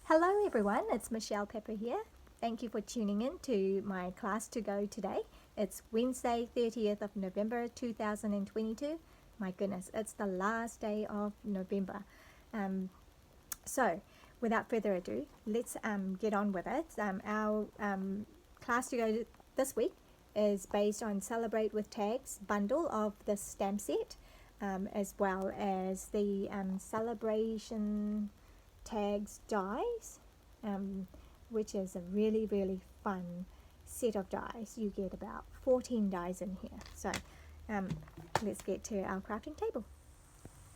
Hello everyone, it's Michelle Pepper here. Thank you for tuning in to my class to go today. It's Wednesday 30th of November 2022. My goodness, it's the last day of November. So without further ado, let's get on with it. Our class to go this week is based on Celebrate with Tags bundle of the stamp set, as well as the celebration tags dies, which is a really fun set of dies. You get about 14 dies in here. So let's get to our crafting table.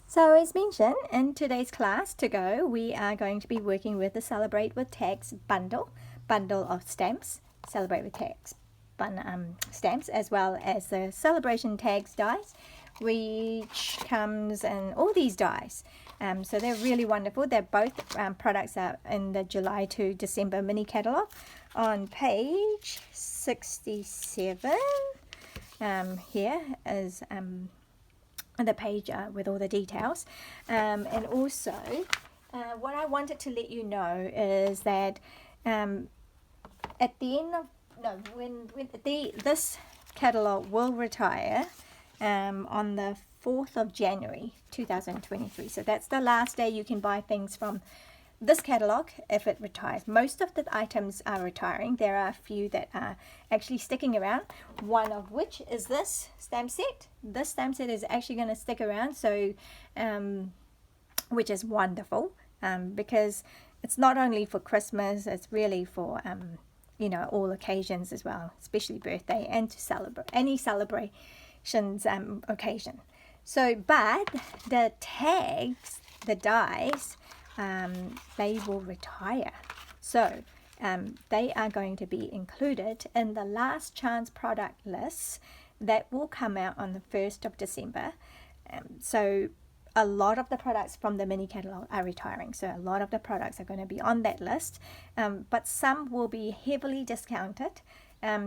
So as mentioned, in today's class to go, we are going to be working with the Celebrate with Tags bundle of stamps, Celebrate with Tags stamps, as well as the celebration tags dies, which comes in all these dies. So they're really wonderful. They're both products are in the July to December mini catalogue. On page 67, here is the page with all the details. And also, what I wanted to let you know is that at the end of when this catalogue will retire on the 4th of January 2023. So that's the last day you can buy things from this catalogue if it retires. Most of the items are retiring. There are a few that are actually sticking around, one of which is this stamp set. This stamp set is actually going to stick around, so which is wonderful, because it's not only for Christmas, it's really for all occasions as well, especially birthday and to celebrate any celebrations occasion. So, but the tags, the dies, they will retire. So they are going to be included in the last chance product list that will come out on the 1st of December. So a lot of the products from the mini catalogue are retiring. So a lot of the products are going to be on that list, but some will be heavily discounted.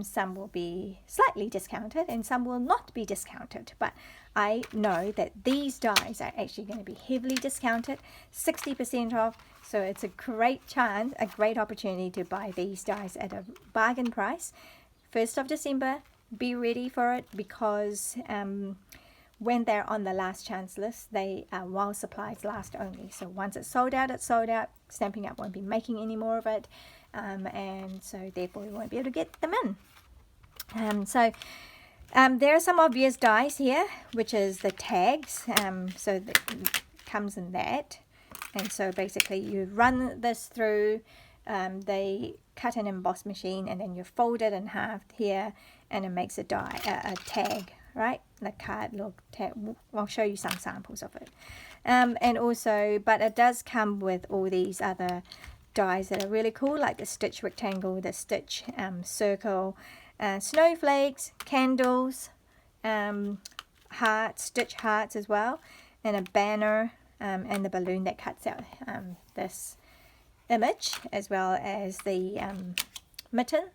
Some will be slightly discounted and some will not be discounted. But I know that these dies are actually going to be heavily discounted, 60% off. So it's a great chance, a great opportunity to buy these dies at a bargain price. 1st of December, be ready for it, because when they're on the last chance list, they are while supplies last only. So once it's sold out, it's sold out. Stampin' Up won't be making any more of it, and so therefore we won't be able to get them in. There are some obvious dies here, which is the tags. So it comes in that, and so basically you run this through the cut and emboss machine, and then you fold it in half here, and it makes a die, a tag. Right, the card look tag. I'll show you some samples of it, and also, but it does come with all these other dies that are really cool, like the stitch rectangle, the stitch circle, snowflakes, candles, hearts, stitch hearts as well, and a banner, and the balloon that cuts out this image, as well as the mitten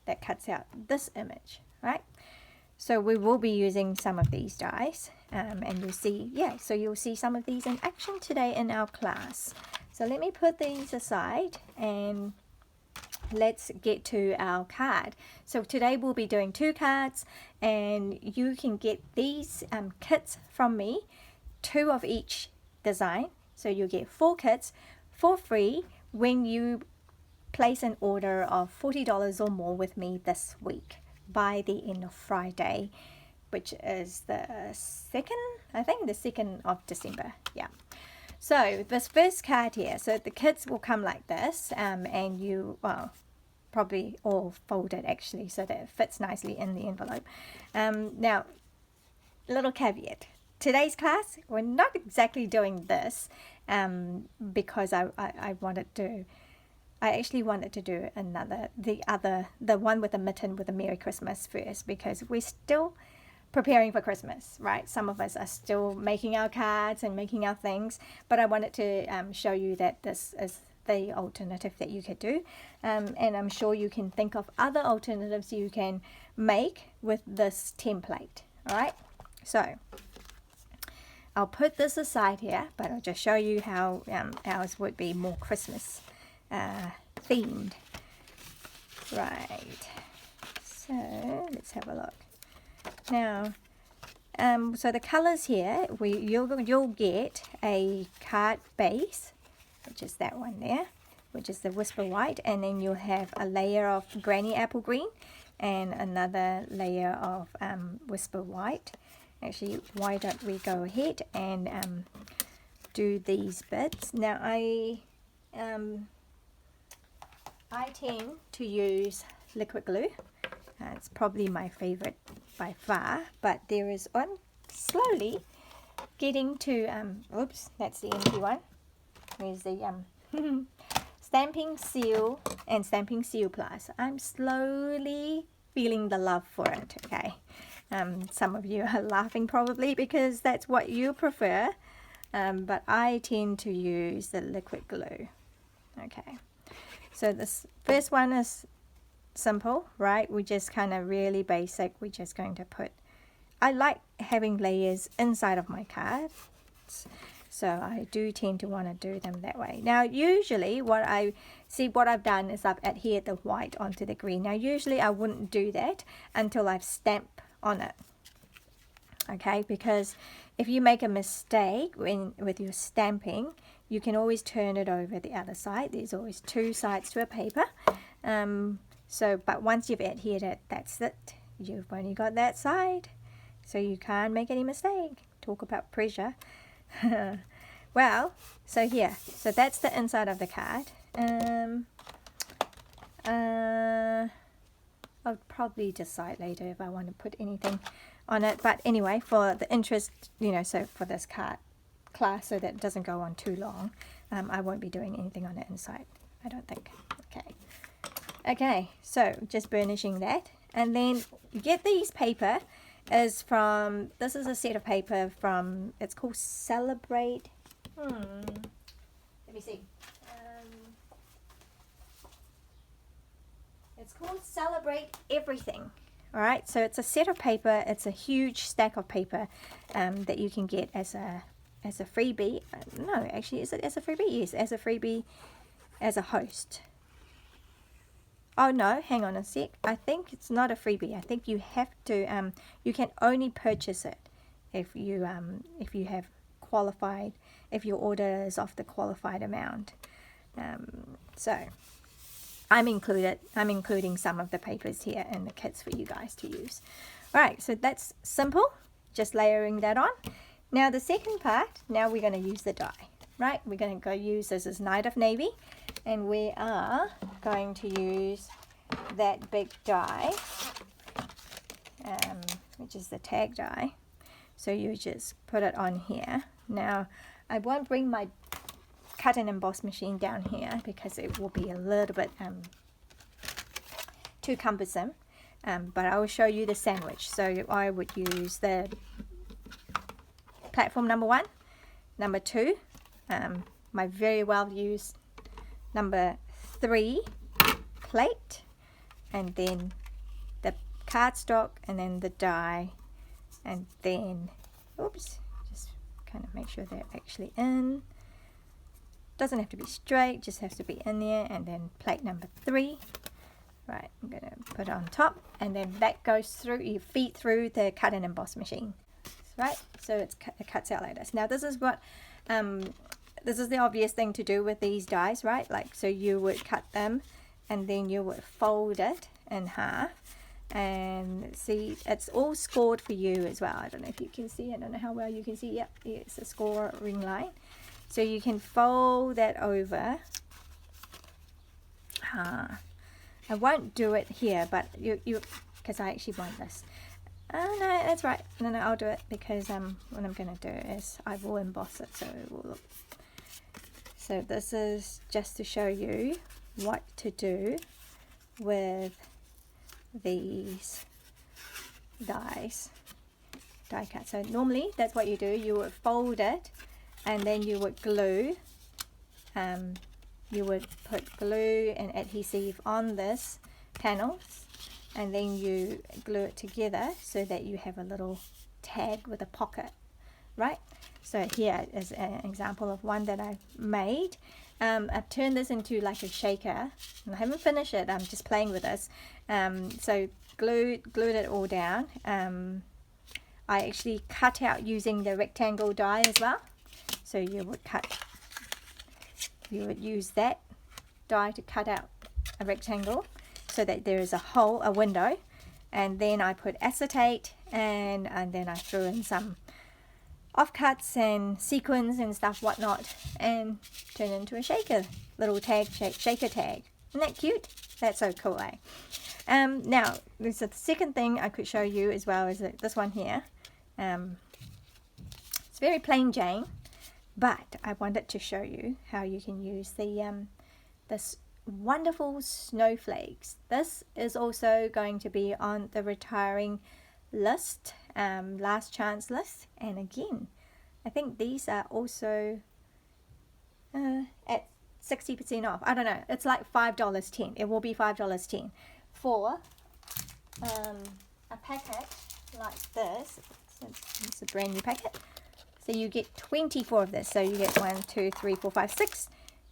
that cuts out this image, right? So we will be using some of these dies, and you'll see, so you'll see some of these in action today in our class. So let me put these aside and let's get to our card. So today we'll be doing 2 cards, and you can get these kits from me, 2 of each design. So you'll get 4 kits for free when you place an order of $40 or more with me this week, by the end of Friday, which is the 2nd, I think, the 2nd of December. Yeah. So this first card here, so the kits will come like this, and you, well, probably all folded actually, so that it fits nicely in the envelope. Now, little caveat. Today's class, we're not exactly doing this, because I actually wanted to do the one with the mitten with a Merry Christmas first, because we're still preparing for Christmas, right? Some of us are still making our cards and making our things, but I wanted to show you that this is the alternative that you could do, and I'm sure you can think of other alternatives you can make with this template. All right, so I'll put this aside here, but I'll just show you how ours would be more Christmas themed. Right, so let's have a look. Now, so the colors here, you'll get a card base, which is that one there, which is the Whisper White, and then you'll have a layer of Granny Apple Green and another layer of Whisper White. Actually, why don't we go ahead and do these bits. Now I tend to use liquid glue. It's probably my favorite by far, but there is one slowly getting to oops, that's the empty one. Here's the Stamping Seal and Stamping Seal Plus. I'm slowly feeling the love for it. Okay, some of you are laughing probably because that's what you prefer, but I tend to use the liquid glue. Okay, so this first one is simple, right? We just kind of really basic. We're just going to put, I like having layers inside of my cards, so I do tend to want to do them that way. Now usually what I've done is I've adhered the white onto the green. Now usually I wouldn't do that until I've stamped on it, okay, because if you make a mistake with your stamping, you can always turn it over the other side. There's always two sides to a paper. But once you've adhered it, that's it. You've only got that side, so you can't make any mistake. Talk about pressure. Well, so here, so that's the inside of the card. I'll probably decide later if I want to put anything on it, but anyway, for the interest, you know, so for this card class, so that it doesn't go on too long, I won't be doing anything on the inside, I don't think. Okay, so just burnishing that, and then you get these paper is from, this is a set of paper from, it's called Celebrate, let me see, it's called Celebrate Everything. All right, so it's a set of paper, it's a huge stack of paper that you can get as a freebie. No, actually, is it as a freebie? Yes, as a freebie, as a host. Oh no, hang on a sec. I think it's not a freebie. I think you have to. You can only purchase it if you have qualified. If your order is of the qualified amount. So I'm including some of the papers here in the kits for you guys to use. All right, so that's simple. Just layering that on. Now the second part. Now we're going to use the die. Right, we're going to go use, this is Night of Navy, and we are going to use that big die, which is the tag die. So you just put it on here. Now I won't bring my cut and emboss machine down here because it will be a little bit too cumbersome, but I will show you the sandwich. So I would use the platform number 1, number 2, my very well used number 3 plate, and then the cardstock, and then the die, and then oops, just kind of make sure they're actually in. Doesn't have to be straight, just has to be in there. And then plate number 3, right, I'm gonna put it on top, and then that goes through, you feed through the cut and emboss machine, right? So it cuts out like this. Now this is what this is the obvious thing to do with these dies, right? Like, so you would cut them and then you would fold it in half, and see, it's all scored for you as well. I don't know if you can see, I don't know how well you can see. Yep, it's a scoring line. So you can fold that over. I won't do it here, but you because I actually want this. Oh no, that's right. No, I'll do it because what I'm going to do is I will emboss it so it will look. So this is just to show you what to do with these die cut. So normally that's what you do. You would fold it and then you would glue. You would put glue and adhesive on this panels, and then you glue it together so that you have a little tag with a pocket, right? So here is an example of one that I've made. I've turned this into like a shaker. I haven't finished it. I'm just playing with this. So glued it all down. I actually cut out using the rectangle die as well. So you would use that die to cut out a rectangle so that there is a hole, a window, and then I put acetate and then I threw in some offcuts and sequins and stuff whatnot and turned into a shaker, little tag, shaker tag. Isn't that cute? That's so cool, eh? Now there's the second thing I could show you as well, is this one here. It's very plain Jane, but I wanted to show you how you can use the this wonderful snowflakes. This is also going to be on the retiring list, last chance list, and again I think these are also at 60% off. I don't know, it's like $5.10. It will be $5.10 for a packet like this. It's a brand new packet, so you get 24 of this. So you get 1, 2, 3, 4, 5, 6,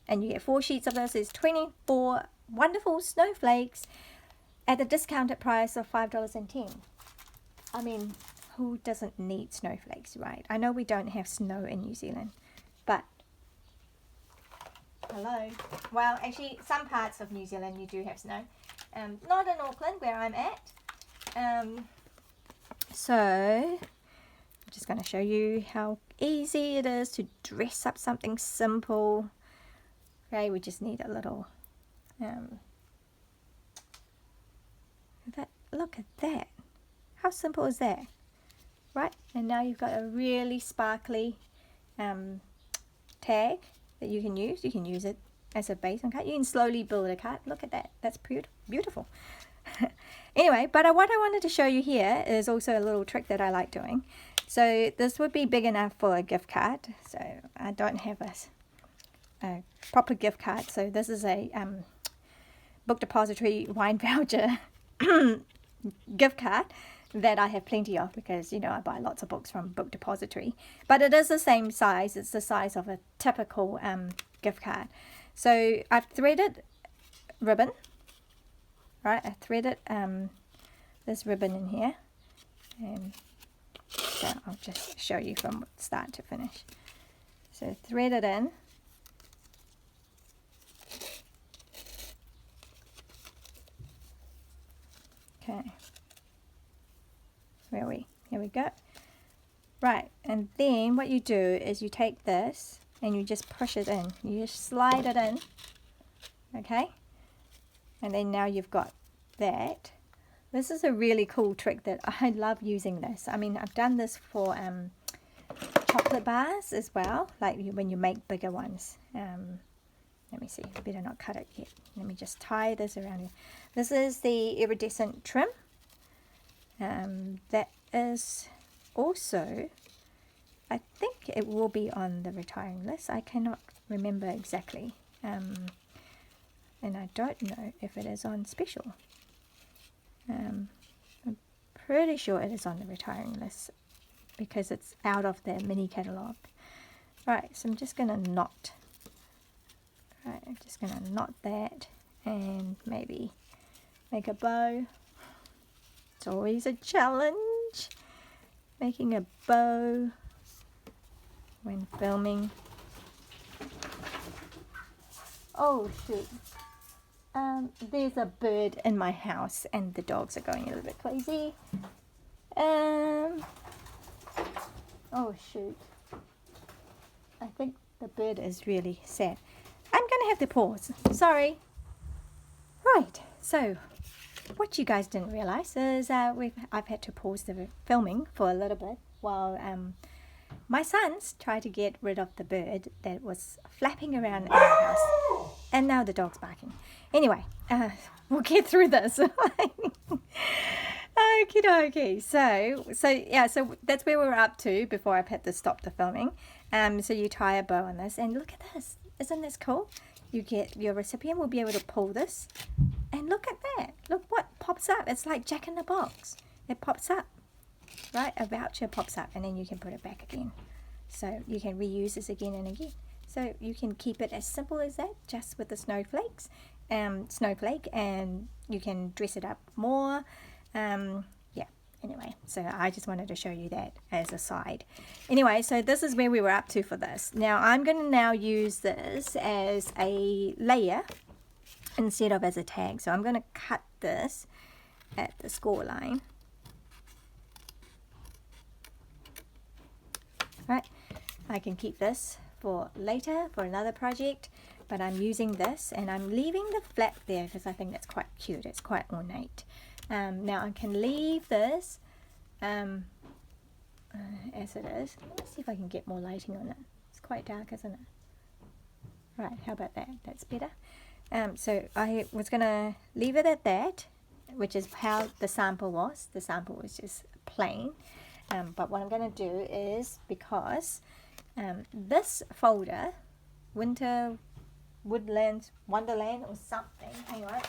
and you get 4 sheets of this. Is 24 wonderful snowflakes at the discounted price of $5.10. I mean, who doesn't need snowflakes, right? I know we don't have snow in New Zealand, but hello. Well, actually, some parts of New Zealand you do have snow. Not in Auckland, where I'm at. So I'm just going to show you how easy it is to dress up something simple. Okay, we just need a little. Look at that. How simple is that? Right, and now you've got a really sparkly tag that you can use. You can use it as a base on card. You can slowly build a card. Look at that. That's beautiful. Anyway, but what I wanted to show you here is also a little trick that I like doing. So this would be big enough for a gift card. So I don't have a proper gift card. So this is a book depository wine voucher gift card that I have plenty of, because you know I buy lots of books from Book Depository, but it is the same size. It's the size of a typical gift card. So I've threaded ribbon, right? I threaded this ribbon in here, and so I'll just show you from start to finish. So thread it in. Okay. Here we go. Right, and then what you do is you take this and you just push it in. You just slide it in. Okay? And then now you've got that. This is a really cool trick that I love using this. I mean, I've done this for chocolate bars as well, like when you make bigger ones. Let me see, I better not cut it yet. Let me just tie this around here. This is the iridescent trim. That is also, I think it will be on the retiring list. I cannot remember exactly. And I don't know if it is on special. I'm pretty sure it is on the retiring list because it's out of the mini catalogue. Right, so I'm just going to knot. Right, I'm just going to knot that and maybe make a bow. It's always a challenge making a bow when filming. Oh shoot. There's a bird in my house and the dogs are going a little bit crazy. Oh shoot. I think the bird is really sad. I'm going to have to pause. Sorry. Right, so what you guys didn't realize is I've had to pause the filming for a little bit while my sons tried to get rid of the bird that was flapping around in our house, and now the dog's barking. Anyway, we'll get through this. Okie dokie. So that's where we're up to before I've had to stop the filming. So you tie a bow on this, and look at this. Isn't this cool? You get your recipient will be able to pull this, and look at that. Look what pops up. It's like Jack in the Box. It pops up, right? A voucher pops up, and then you can put it back again. So you can reuse this again and again. So So you can keep it as simple as that, just with the snowflake, and you can dress it up more. Yeah, anyway, so I just wanted to show you that as a side. Anyway, so this is where we were up to for this. Now I'm going to now use this as a layer instead of as a tag. So I'm going to cut this at the score line. Right, I can keep this for later, for another project, but I'm using this and I'm leaving the flap there because I think that's quite cute. It's quite ornate. Now I can leave this as it is. Let's see if I can get more lighting on it. It's quite dark, isn't it? Right, how about that? That's better. So I was going to leave it at that, which is how the sample was. The sample was just plain. But what I'm going to do is, because this folder, Winter Woodlands Wonderland or something, hang on,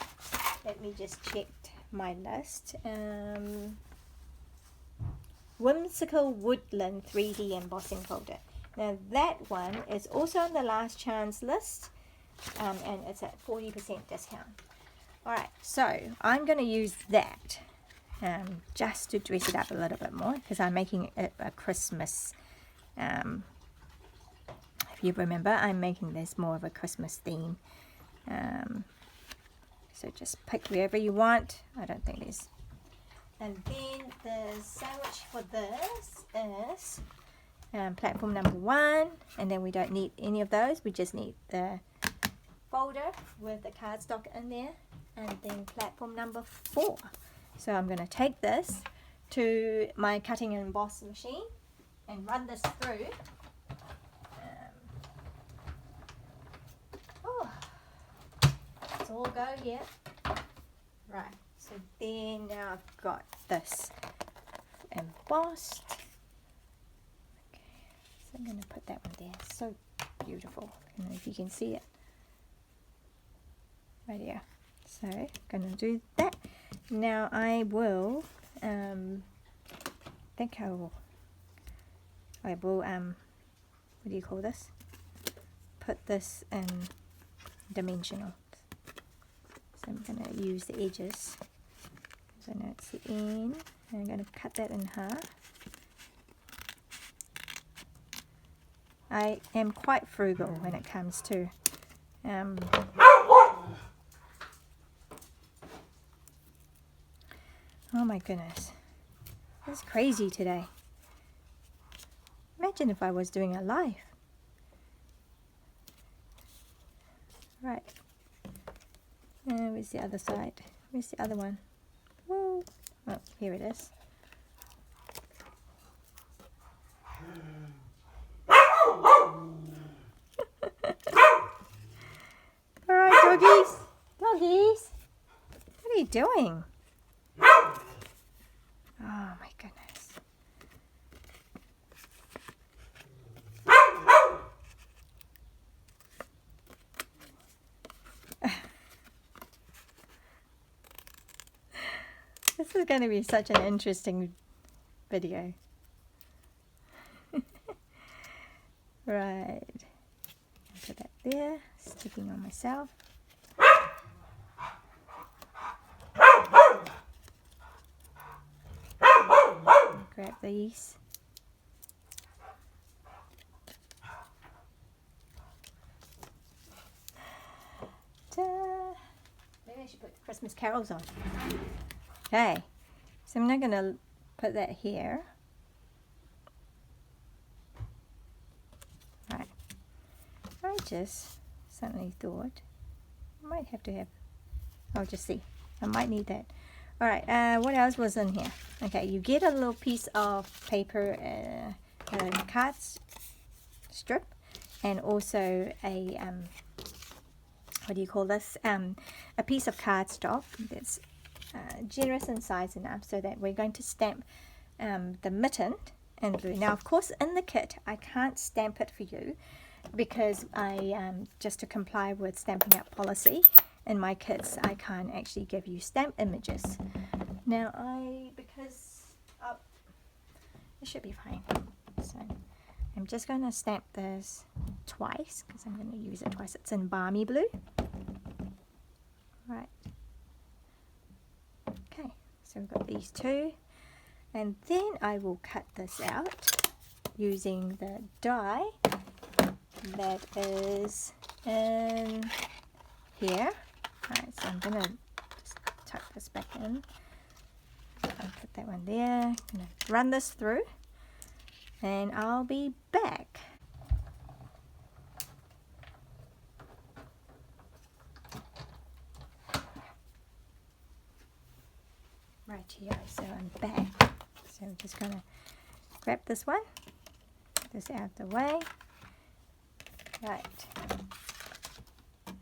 let me just check my list. Whimsical Woodland 3D embossing folder. Now that one is also on the last chance list, and it's at 40% discount. Alright, so I'm going to use that just to dress it up a little bit more, because I'm making it a Christmas, if you remember, I'm making this more of a Christmas theme. So just pick wherever you want. I don't think there's... And then the sandwich for this is platform number 1, and then we don't need any of those. We just need the folder with the cardstock in there, and then platform number 4. So I'm going to take this to my cutting and emboss machine and run this through. Let's all go here. Right, so then now I've got this embossed. Okay, so I'm going to put that one there. So beautiful. I don't know if you can see it. Right here. So I'm going to do that. Now I will, think I will, what do you call this? Put this in dimensional. So I'm going to use the edges, because I know it's the end, and I'm going to cut that in half. I am quite frugal when it comes to oh my goodness, it's crazy today. Imagine if I was doing a live. Right. Where's the other side? Where's the other one? Whoa. Oh, here it is. Alright, doggies. Doggies. What are you doing? Oh my goodness. This is going to be such an interesting video. Right. Put that there, sticking on myself. Grab these. Maybe I should put Christmas carols on. Okay, so I'm not going to put that here. Right. I just suddenly thought I might have to have, I'll just see. I might need that. Alright, what else was in here? Okay, you get a little piece of paper, card strip, and also a, what do you call this? A piece of cardstock that's generous in size enough so that we're going to stamp the mitten in blue. Now, of course, in the kit, I can't stamp it for you because I, just to comply with Stampin' Up policy, in my kits, I can't actually give you stamp images. Now, because it should be fine. So I'm just going to stamp this twice because I'm going to use it twice. It's in Balmy Blue. Right. Okay, so we've got these two. And then I will cut this out using the die that is in here. Alright, so I'm going to just tuck this back in. I'll put that one there. I'm going to run this through and I'll be back. Right here, so I'm back. So I'm just going to grab this one, get this out of the way. Right.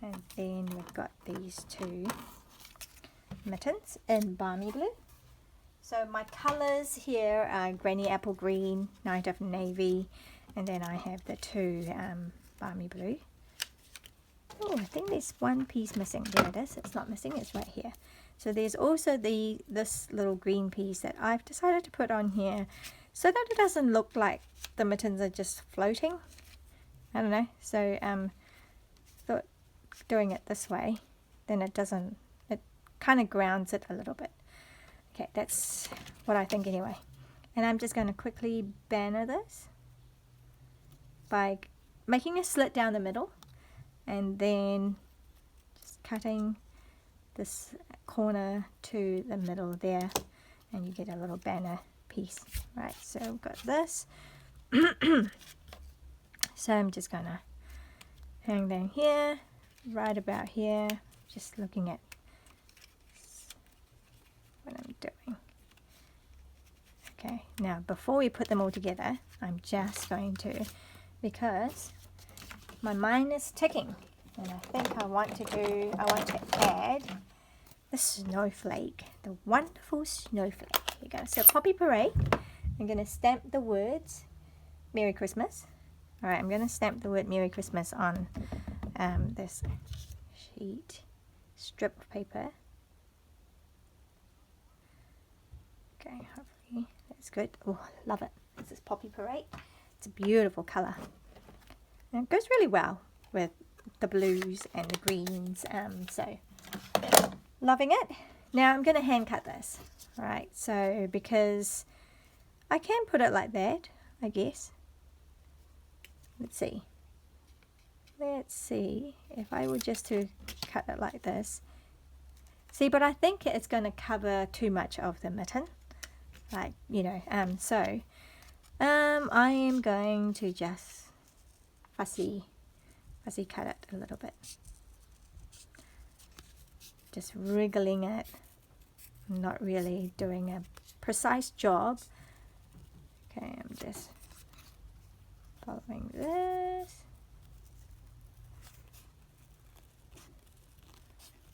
And then we've got these two mittens in Balmy Blue. So my colours here are Granny Apple Green, Night of Navy, and then I have the two Balmy Blue. Oh, I think there's one piece missing. There it is. It's not missing, it's right here. So there's also this little green piece that I've decided to put on here so that it doesn't look like the mittens are just floating. I don't know. So thought doing it this way, then it kind of grounds it a little bit. Okay, that's what I think anyway. And I'm just going to quickly banner this by making a slit down the middle and then just cutting this corner to the middle there, and you get a little banner piece. Right, so I've got this. So I'm just going to hang down here, right about here, just looking at what I'm doing. Okay, now before we put them all together, I'm just going to, because my mind is ticking, and I think I want to add the snowflake, the wonderful snowflake. Here you go. So Poppy Parade, I'm going to stamp the words Merry Christmas. Alright, I'm going to stamp the word Merry Christmas on this strip of paper. Okay, hopefully that's good. Oh, I love it. This is Poppy Parade. It's a beautiful colour. And it goes really well with the blues and the greens. So, loving it. Now I'm going to hand cut this. Alright, so because I can put it like that, I guess. Let's see. Let's see if I were just to cut it like this. See, but I think it's going to cover too much of the mitten. Like, you know, I am going to just fussy cut it a little bit. Just wriggling it. Not really doing a precise job. Okay, I'm just following this.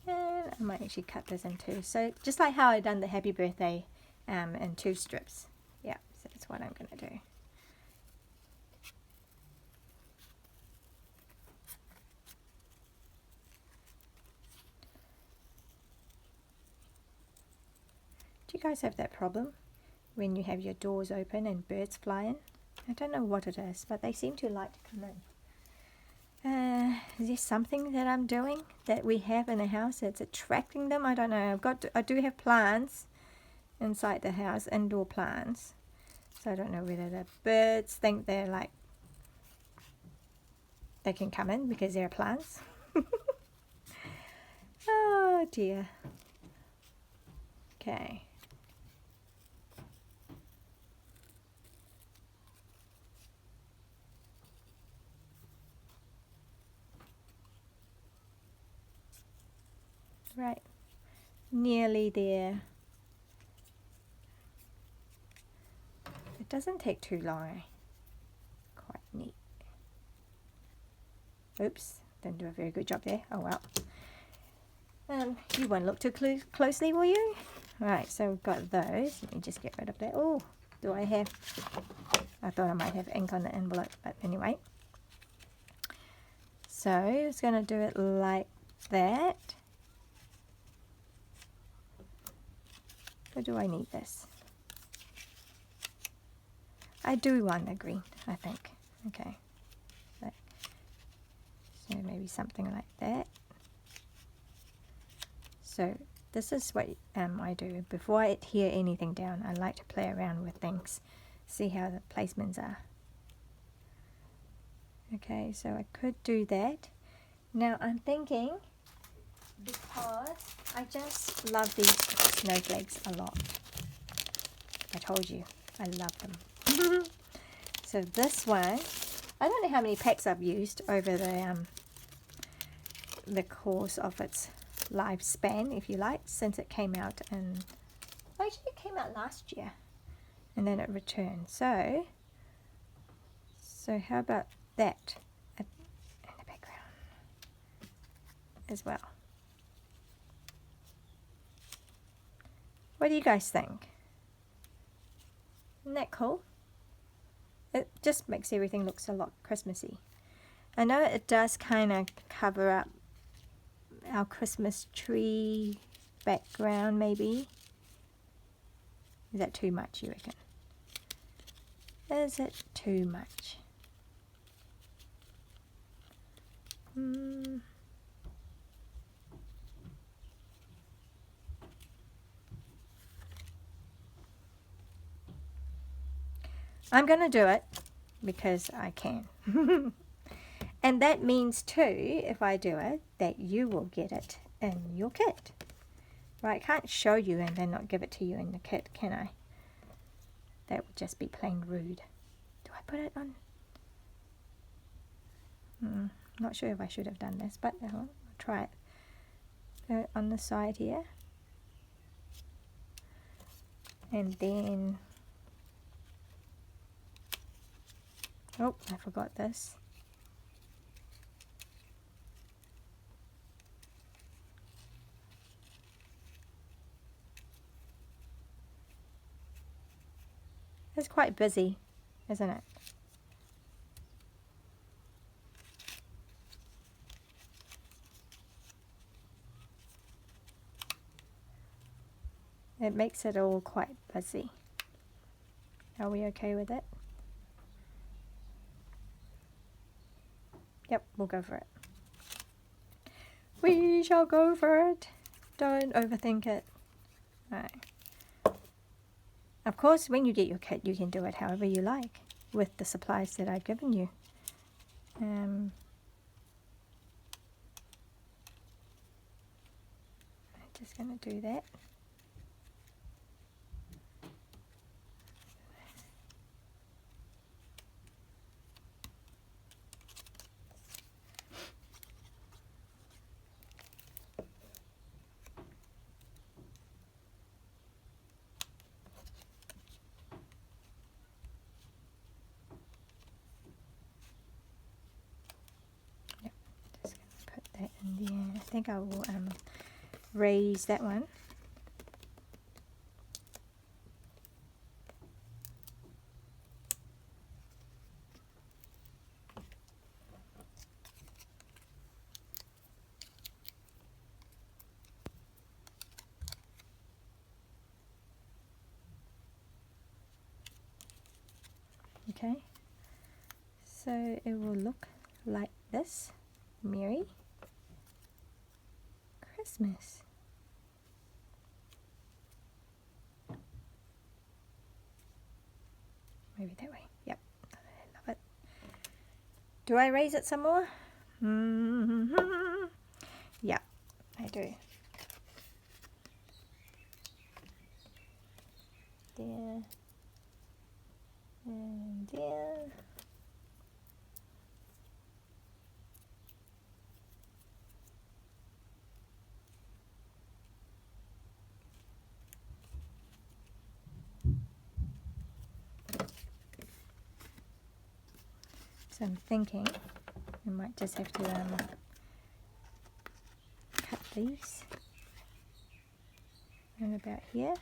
And I might actually cut this in two. So just like how I done the happy birthday in two strips. Yeah, so that's what I'm going to do. Do you guys have that problem when you have your doors open and birds fly in? I don't know what it is, but they seem to like to come in. Is there something that I'm doing that we have in the house that's attracting them? I don't know. I do have plants inside the house, indoor plants. So I don't know whether the birds think they're like, they can come in because they're plants. Oh dear. Okay. Right, nearly there. It doesn't take too long. Quite neat. Oops, didn't do a very good job there. Oh well. You won't look too closely, will you? Right, so we've got those. Let me just get rid of that. Oh, do I have... I thought I might have ink on the envelope, but anyway. So, it's going to do it like that. Or do I need this? I do want the green, I think. Okay, so maybe something like that. So this is what I do. Before I adhere anything down, I like to play around with things, see how the placements are. Okay, so I could do that. Now I'm thinking, because I just love these snowflakes a lot. I told you, I love them. So this one, I don't know how many packs I've used over the course of its lifespan, if you like, since it came out in, actually it came out last year, and then it returned. So how about that in the background as well? What do you guys think? Isn't that cool? It just makes everything look a lot Christmassy. I know it does kind of cover up our Christmas tree background, maybe. Is that too much, you reckon? Is it too much? I'm going to do it because I can. And that means too, if I do it, that you will get it in your kit. Right, I can't show you and then not give it to you in the kit, can I? That would just be plain rude. Do I put it on? Not sure if I should have done this, but I'll try it. On the side here. And then, oh, I forgot this. It's quite busy, isn't it? It makes it all quite busy. Are we okay with it? Yep, we'll go for it. We shall go for it. Don't overthink it. Alright. Of course, when you get your kit, you can do it however you like with the supplies that I've given you. I'm just going to do that. That in there. I think I will raise that one. Okay, so it will look like this. Merry Christmas. Maybe that way. Yep, I love it. Do I raise it some more? Yeah, I do. There and there. So I'm thinking we might just have to cut these around about here.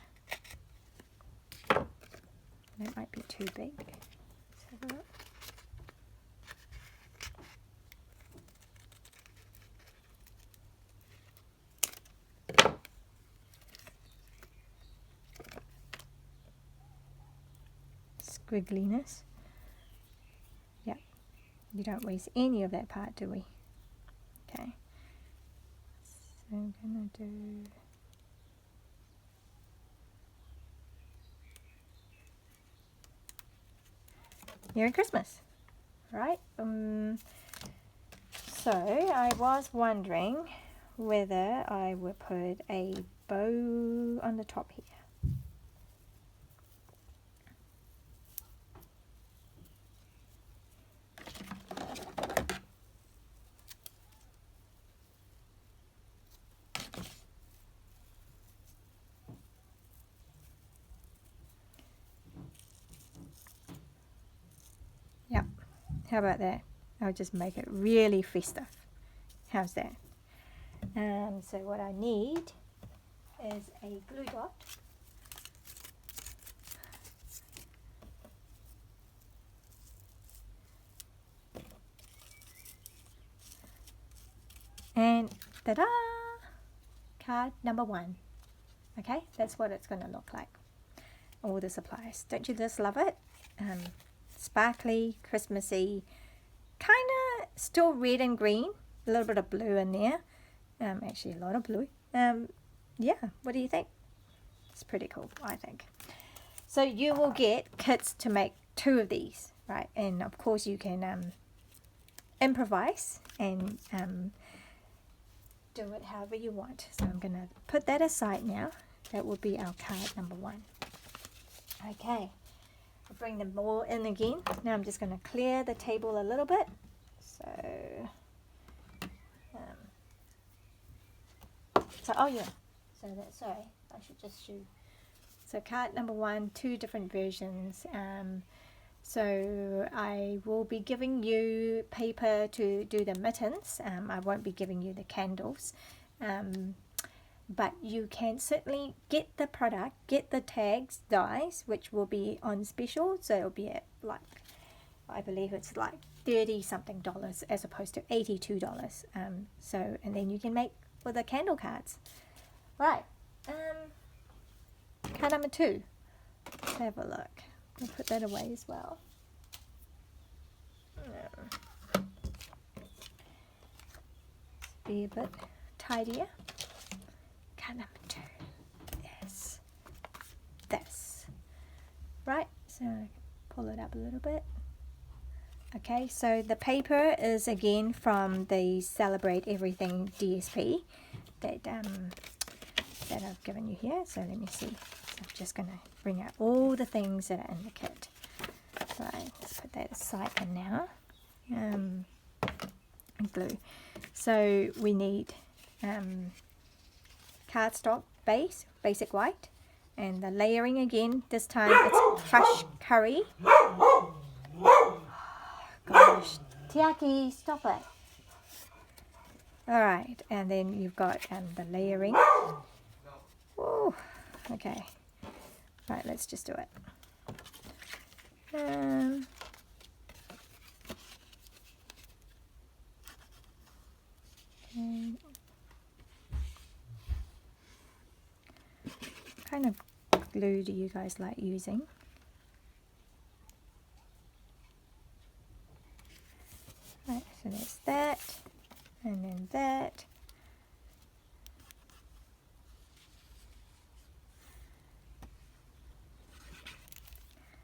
That might be too big. Let's have a look. Squiggliness. Yeah, You don't waste any of that part, do we? Okay. So I'm gonna do Merry Christmas, right? So I was wondering whether I would put a bow on the top here. Yep, how about that? I'll just make it really festive. How's that? So what I need is a glue dot. And ta-da! Card number 1. Okay, that's what it's going to look like. All the supplies. Don't you just love it? Sparkly, Christmassy, kind of still red and green. A little bit of blue in there. Actually, a lot of blue. Yeah, what do you think? It's pretty cool, I think. So you will get kits to make 2 of these, right? And of course you can improvise and do it however you want. So I'm going to put that aside now. That will be our card number 1. Okay, I'll bring them all in again. Now I'm just going to clear the table a little bit. Oh yeah, sorry, I should just show. So card number 1, 2 different versions. So I will be giving you paper to do the mittens. I won't be giving you the candles. But you can certainly get the product, get the tags, dies, which will be on special. So it'll be at like, I believe it's like $30 something as opposed to $82. So, and then you can make for the candle cards. Right. Card number 2. Let's have a look. I'll put that away as well. Be a bit tidier. Card number 2. Yes. This. Right. So pull it up a little bit. Okay, so the paper is again from the Celebrate Everything DSP that I've given you here. So let me see. So I'm just going to bring out all the things that are in the kit. Right, let's put that aside for now. And glue. So we need cardstock base, basic white, and the layering again. This time it's crushed curry. Gosh, Tiaki, stop it. Alright, and then you've got the layering. Whoa, okay. Right, let's just do it. What kind of glue do you guys like using? Right, so there's that, and then that.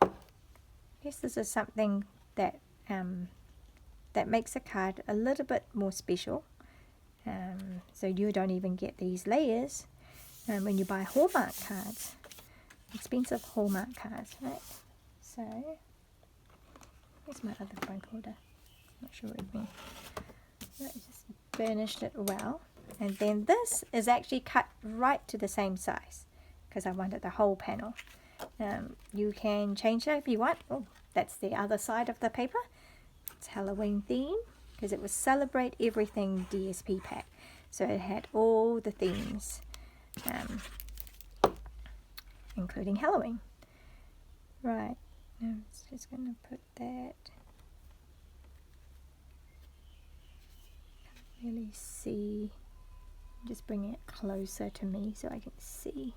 I guess this is something that that makes a card a little bit more special. So you don't even get these layers when you buy Hallmark cards, expensive Hallmark cards, right? So where's my other phone holder? Not sure with me. I just burnished it well, and then this is actually cut right to the same size because I wanted the whole panel. You can change that if you want. Oh, that's the other side of the paper. It's Halloween theme because it was Celebrate Everything DSP pack, so it had all the themes, including Halloween. Right, now I'm just going to put that. Really see, just bring it closer to me so I can see.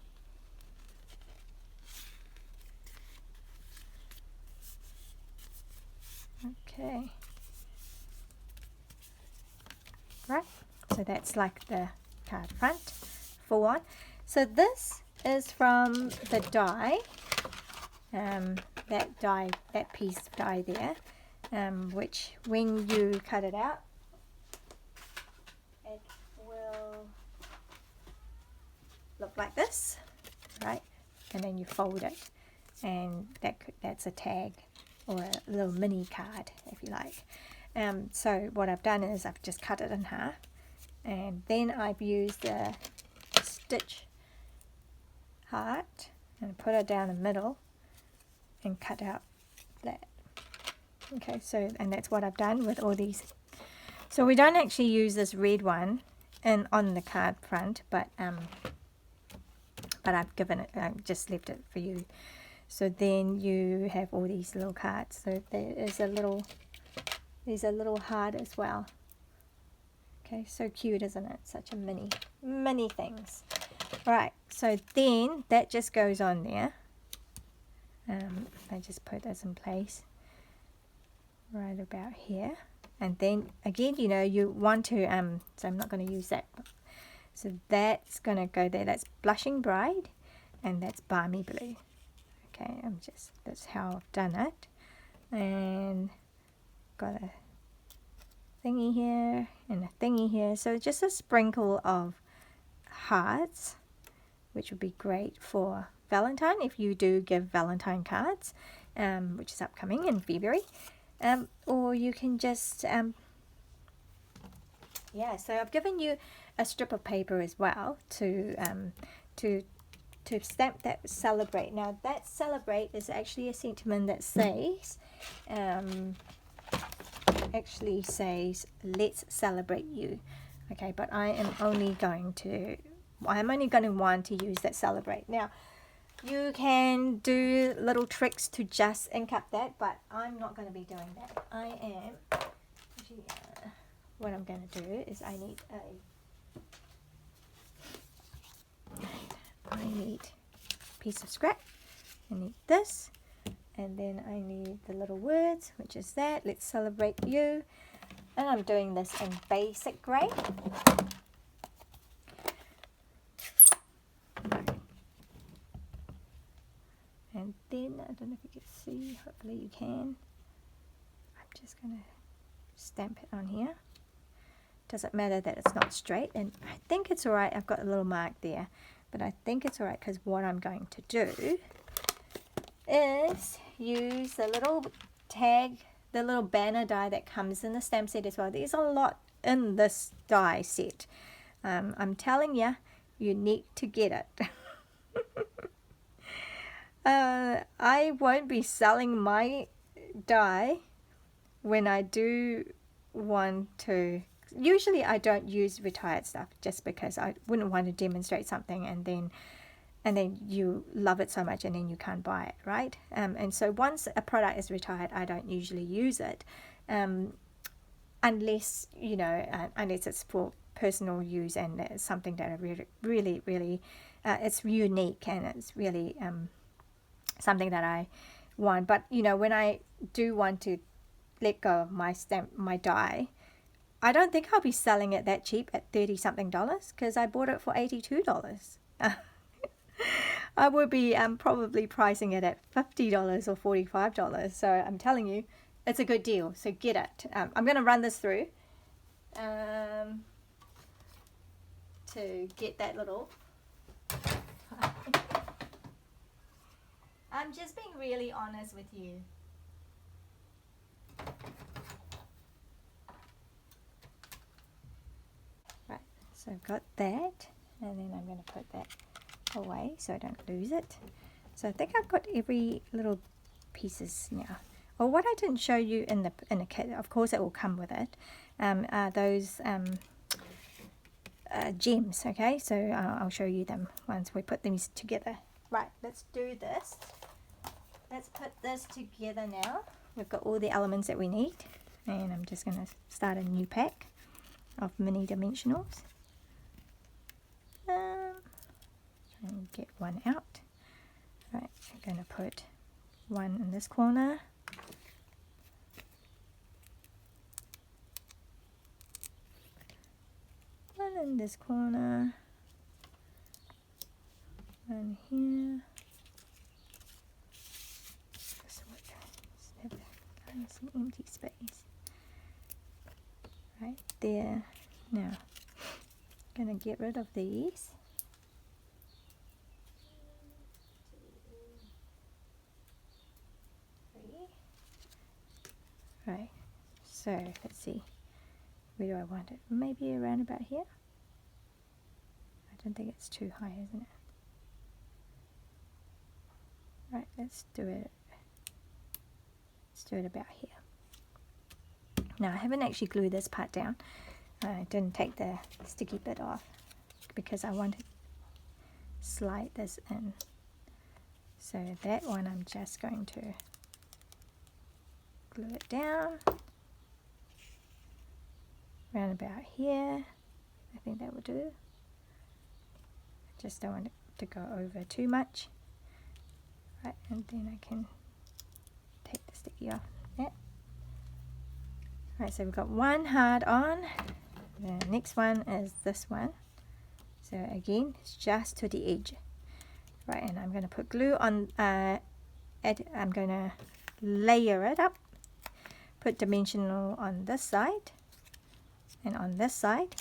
Okay, right? So that's like the card front, full on. So this is from the die, that piece of die there, which when you cut it out, it will look like this, right? And then you fold it, and that's a tag or a little mini card, if you like. So what I've done is I've just cut it in half, and then I've used a stitch heart and put it down the middle and cut out that. Okay, so, and that's what I've done with all these. So we don't actually use this red one on the card front, but I've given it, just left it for you. So then you have all these little cards. So there is there's a little heart as well. Okay, so cute, isn't it? Such a mini things. Right, so then that just goes on there. I just put this in place right about here. And then again, you know, you want to, so I'm not going to use that. So that's going to go there. That's Blushing Bride, and that's Balmy Blue. Okay, that's how I've done it. And got a thingy here and a thingy here. So just a sprinkle of hearts, which would be great for Valentine if you do give Valentine cards, which is upcoming in February. Or you can just, yeah, so I've given you a strip of paper as well to stamp that Celebrate. Now that Celebrate is actually a sentiment that says, let's celebrate you. Okay, but I'm only going to want to use that Celebrate. Now you can do little tricks to just ink up that, but I'm not going to be doing that. What I'm going to do is I need a piece of scrap. I need this, and then I need the little words, which is that, let's celebrate you. And I'm doing this in basic grey. And then, I don't know if you can see, hopefully you can. I'm just going to stamp it on here. Doesn't matter that it's not straight, and I think it's alright. I've got a little mark there, but I think it's alright because what I'm going to do is use the little tag, the little banner die that comes in the stamp set as well. There's a lot in this die set. I'm telling you, you need to get it. I won't be selling my die when I do want to. Usually I don't use retired stuff just because I wouldn't want to demonstrate something and then you love it so much and then you can't buy it, right? And so once a product is retired, I don't usually use it, unless, you know, unless it's for personal use and it's something that I really it's unique and it's really something that I want. But you know, when I do want to let go of my die, I don't think I'll be selling it that cheap at $30 something because I bought it for $82. I would be probably pricing it at $50 or $45. So I'm telling you, it's a good deal. So get it. I'm going to run this through to get that little. I'm just being really honest with you. Right, so I've got that, and then I'm going to put that away so I don't lose it. So I think I've got every little pieces now. Well, what I didn't show you in the kit, of course it will come with it, are those gems. Okay, so I'll show you them once we put these together. Right, let's do this. Let's put this together now. We've got all the elements that we need, and I'm just going to start a new pack of mini dimensionals. And get one out. Right, I'm going to put one in this corner. this corner, and here. Some empty space right there. Now, I'm gonna get rid of these. Right, so let's see, where do I want it? Maybe around about here. I don't think it's too high, isn't it? Right, let's do it about here. Now, I haven't actually glued this part down. I didn't take the sticky bit off because I want to slide this in. So that one I'm just going to glue it down around about here. I think that will do. I just don't want it to go over too much. Right, and then I can take the sticky off that. Right, so we've got one hard on. The next one is this one. So again, it's just to the edge. Right, and I'm going to put glue on, I'm going to layer it up. Put dimensional on this side and on this side.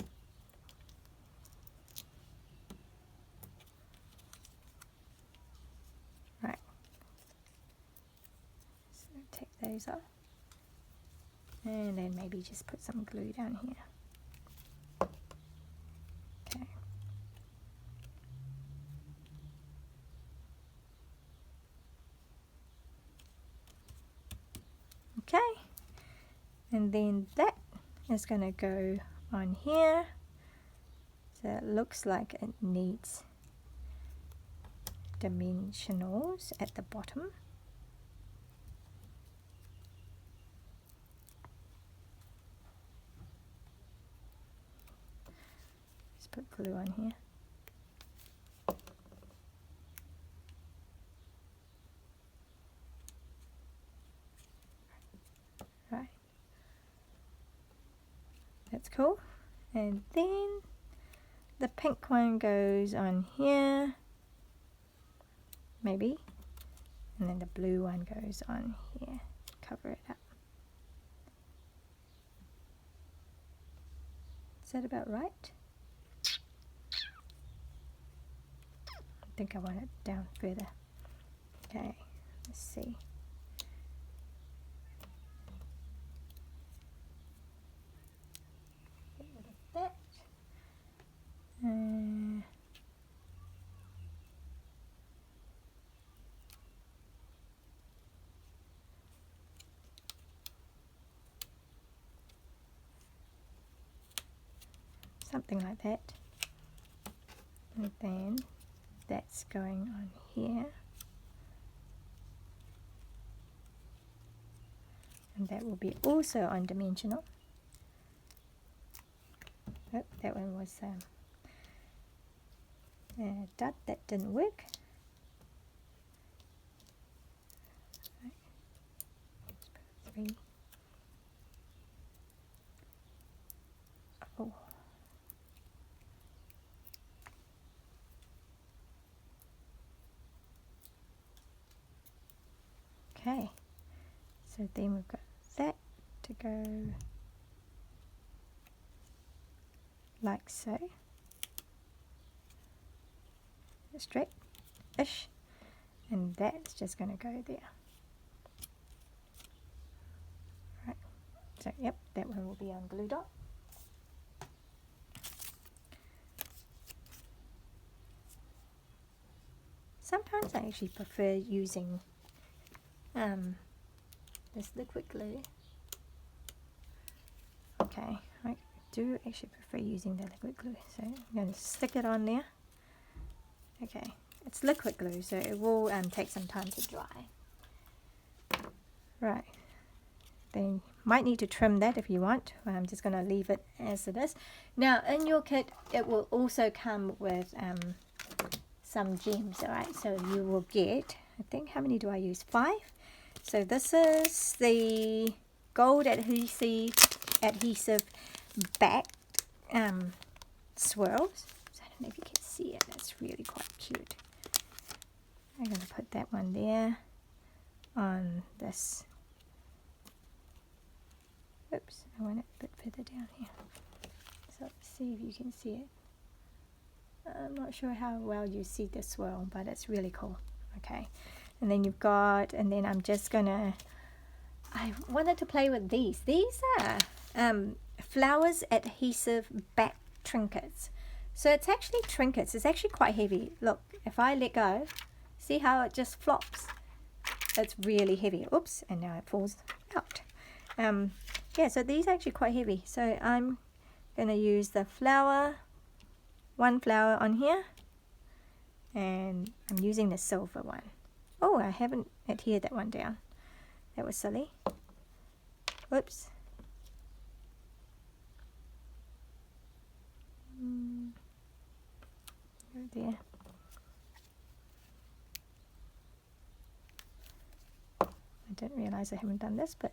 Right, so take those off. And then maybe just put some glue down here. Okay. Okay. And then that is going to go on here. So it looks like it needs dimensionals at the bottom. Put glue on here. Right. That's cool. And then the pink one goes on here. Maybe. And then the blue one goes on here. Cover it up. Is that about right? I think I want it down further. Okay, let's see. Get rid of that. Something like that. And then that's going on here, and that will be also on dimensional. Oh, that one was a dot that didn't work. Right. Let's put 3. Oh. Okay, so then we've got that to go like so, straight-ish, and that's just going to go there. Right, so yep, that one will be on glue dot. Sometimes I actually prefer using this liquid glue. Okay, I do actually prefer using the liquid glue, so I'm going to stick it on there. Okay, it's liquid glue, so it will take some time to dry. Right, then you might need to trim that if you want. I'm just going to leave it as it is. Now in your kit it will also come with some gems, alright, so you will get, I think, how many do I use? 5. So this is the gold adhesive back swirls. So I don't know if you can see it. It's really quite cute. I'm going to put that one there on this. Oops, I want it a bit further down here. So let's see if you can see it. I'm not sure how well you see the swirl, but it's really cool. Okay, and then you've got, and then I'm just gonna, I wanted to play with these. These are flowers adhesive back trinkets. So it's actually trinkets. It's actually quite heavy. Look, if I let go, see how it just flops? It's really heavy. Oops, and now it falls out. Yeah, so these are actually quite heavy. So I'm gonna use the flower, one flower on here, and I'm using the silver one. Oh, I haven't adhered that one down. That was silly. Whoops. Go there. I didn't realize I haven't done this, but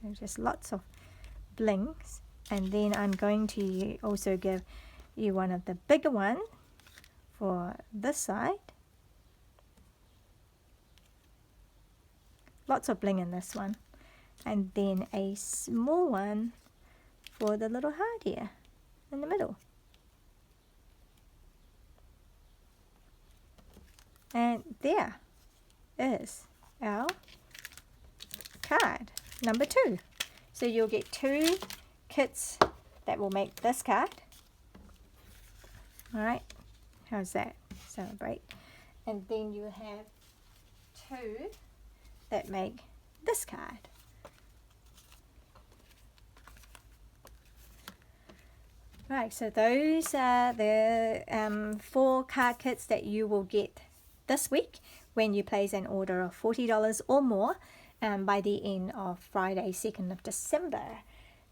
so just lots of blings. And then I'm going to also give you one of the bigger ones for this side. Lots of bling in this one. And then a small one for the little heart here in the middle. And there is our card number 2. So you'll get 2 kits that will make this card. Alright, how's that? Celebrate. And then you have 2 that make this card. Right, so those are the 4 card kits that you will get this week when you place an order of $40 or more by the end of Friday, 2nd of December.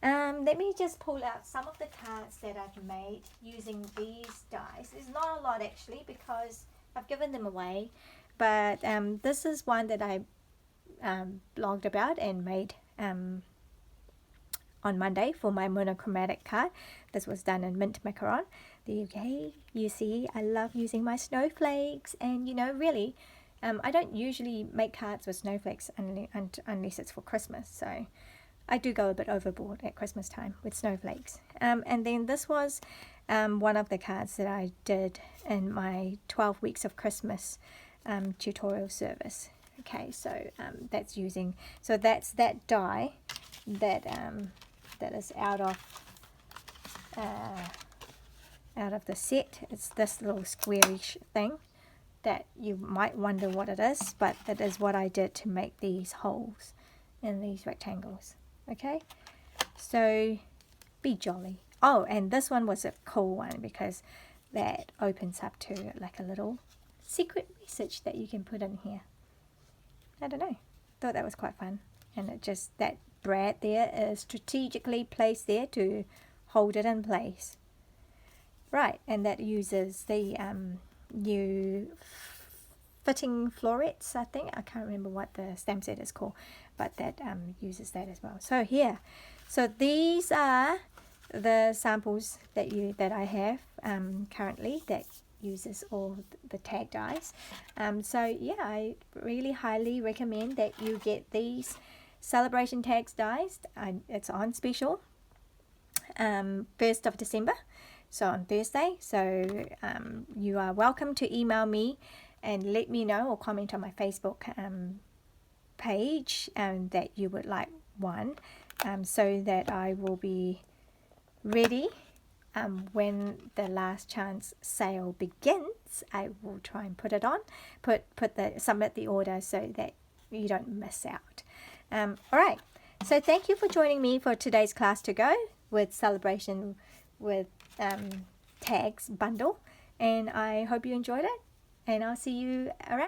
Let me just pull out some of the cards that I've made using these dies. There's not a lot actually because I've given them away, but this is one that I blogged about and made on Monday for my monochromatic card. This was done in mint macaron. There you go. You see, I love using my snowflakes, and you know, really, I don't usually make cards with snowflakes unless it's for Christmas. So I do go a bit overboard at Christmas time with snowflakes. And then this was one of the cards that I did in my 12 weeks of Christmas tutorial service. Okay, so that's using, so that's that die that that is out of the set. It's this little squarish thing that you might wonder what it is, but it is what I did to make these holes in these rectangles. Okay, so be jolly. Oh, and this one was a cool one because that opens up to like a little secret message that you can put in here. I don't know, thought that was quite fun. And it just, that brad there is strategically placed there to hold it in place. Right, and that uses the new fitting florets, I think. I can't remember what the stamp set is called, but that uses that as well. So here, so these are the samples that I have currently that uses all the tag dies. So yeah, I really highly recommend that you get these celebration tags dies. It's on special 1st of December, so on Thursday. So you are welcome to email me and let me know, or comment on my Facebook page that you would like one, so that I will be ready when the last chance sale begins. I will try and put it on, submit the order so that you don't miss out. All right, so thank you for joining me for today's class to go with celebration with tags bundle, and I hope you enjoyed it, and I'll see you around.